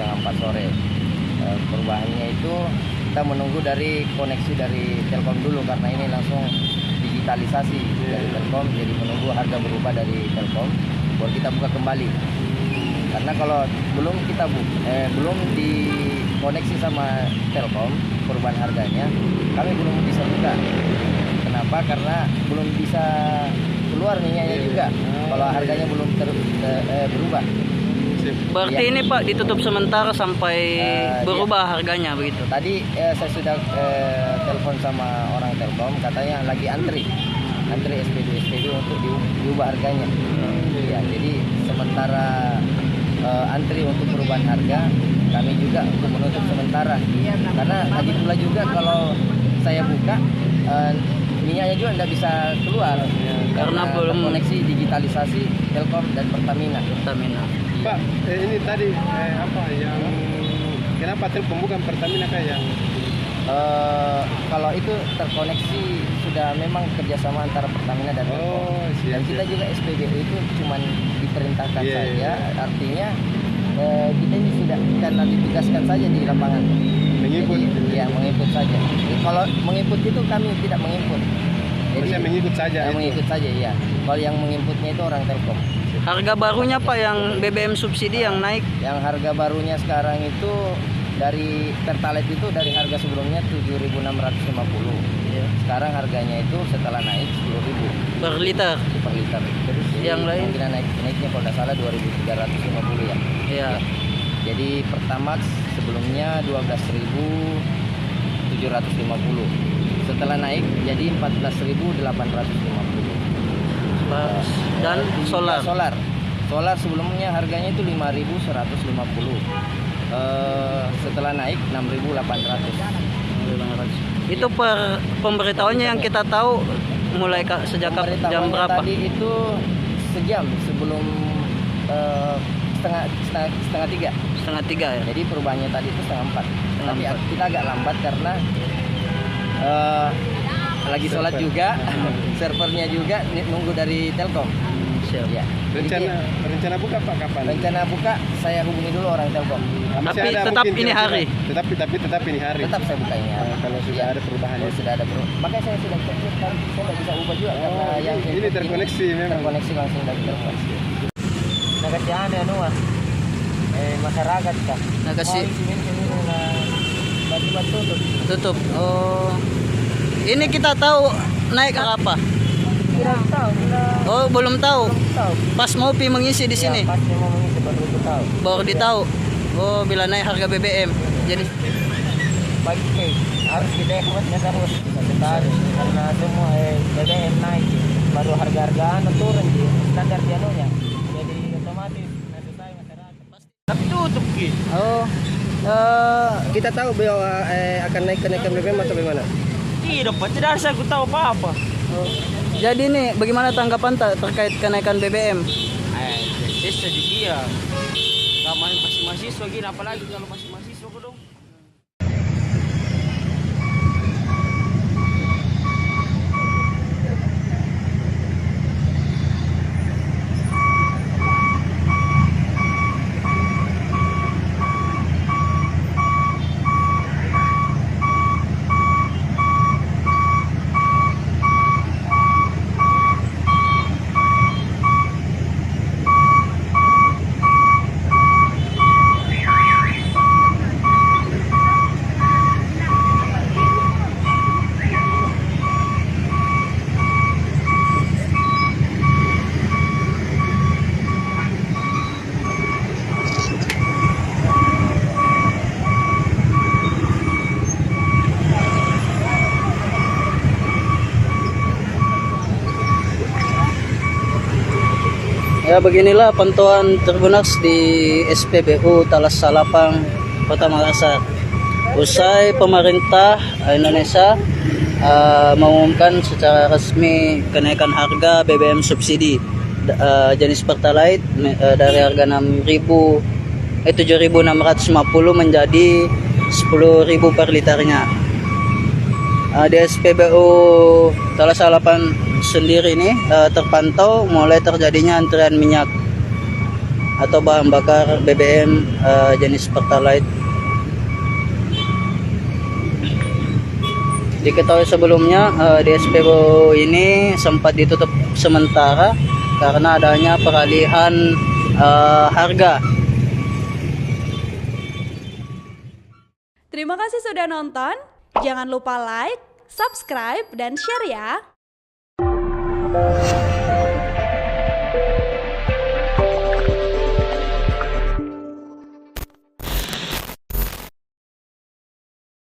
setengah 4 sore. Perubahannya itu kita menunggu dari koneksi dari Telkom dulu, karena ini langsung digitalisasi dari Telkom, jadi menunggu harga berubah dari Telkom baru kita buka kembali. Karena kalau belum belum dikoneksi sama Telkom perubahan harganya, kami belum bisa buka. Kenapa? Karena belum bisa keluar minyaknya juga kalau harganya belum berubah. Berarti ini Pak ditutup sementara sampai berubah harganya begitu. Tadi saya sudah telepon sama orang Telkom, katanya lagi antri SPB untuk diubah harganya. Ya, jadi sementara antri untuk perubahan harga, kami juga untuk menutup sementara. Karena lagi pula juga kalau saya buka minyaknya juga tidak bisa keluar karena belum koneksi digitalisasi Telkom dan Pertamina. Pak, ini tadi apa yang kenapa Telkom bukan Pertamina kayak? Kalau itu terkoneksi sudah memang kerjasama antara Pertamina dan Telkom. Dan kita juga SPBU itu cuma diperintahkan saja, artinya kita ini sudah karena ditugaskan saja di lapangan. Mengikut? Jadi, ya mengikut saja. Jadi, kalau mengikut itu kami tidak menginput. Jadi mengikut saja. Mengikut saja, ya. Kalau yang menginputnya itu orang Telkom. Harga barunya Pak yang BBM subsidi yang naik? Yang harga barunya sekarang itu dari Pertalite itu dari harga sebelumnya 7.650. Ya. Sekarang harganya itu setelah naik 10.000 per liter. Terus yang lain kemungkinan naiknya kalau tidak salah 2.350 ya. Iya. Jadi Pertamax sebelumnya 12.750. Setelah naik jadi 14.850. Dan solar sebelumnya harganya itu 5.150. Setelah naik 6.800. Itu per pemberitahuannya yang kita tahu mulai sejak jam berapa? Tadi itu sejam sebelum setengah tiga ya. Jadi perubahannya tadi itu setengah 4. Tapi kita agak lambat karena lagi sholat juga, servernya juga nunggu dari Telkom. Ya. Rencana buka Pak kapan? Rencana buka saya hubungi dulu orang Telkom. Tapi tetap ini hari. Tetap ini hari. Tetap saya buka ini hari. Kalau sudah ada perubahan. Kalau sudah ada perubahan. Makanya saya sudah cek kan saya nggak bisa ubah juga karena yang ini terkoneksi memang. Terkoneksi langsung dari Telkom. Nah kasih aneh masyarakat kah? Nah kasih. Batu Tutup. Oh. Ini kita tahu naik apa? Tidak tahu. Oh, belum tahu. Pas mau mengisi di sini. Pas mau mengisi baru ditahu. Oh, bila naik harga BBM. Jadi bagi harus kita hematnya terus. Kita harus karena semua BBM naik, baru harga-hargaan turun di standar dianunya. Jadi otomatis selesai masyarakat. Tapi tutup gitu. Oh. Kita tahu bahwa akan naik kenaikan BBM atau bagaimana? Tidak, Pak. Tidak harus aku tahu apa-apa. Jadi nih, bagaimana tanggapan terkait kenaikan BBM? Saya juga ya. Masih mahasiswa gini, apalagi kalau masih mahasiswa dong. Ya, beginilah pantauan Tribunnews di SPBU Talas Salapang, Kota Makassar. Usai pemerintah Indonesia mengumumkan secara resmi kenaikan harga BBM subsidi jenis Pertalite dari harga 7.650 menjadi 10.000 per liternya. Di SPBU Talas Salapang sendiri ini terpantau mulai terjadinya antrian minyak. atau bahan bakar BBM jenis Pertalite. Diketahui sebelumnya di SPBU ini sempat ditutup sementara karena adanya peralihan harga. Terima kasih sudah nonton. Jangan lupa like, subscribe, dan share ya.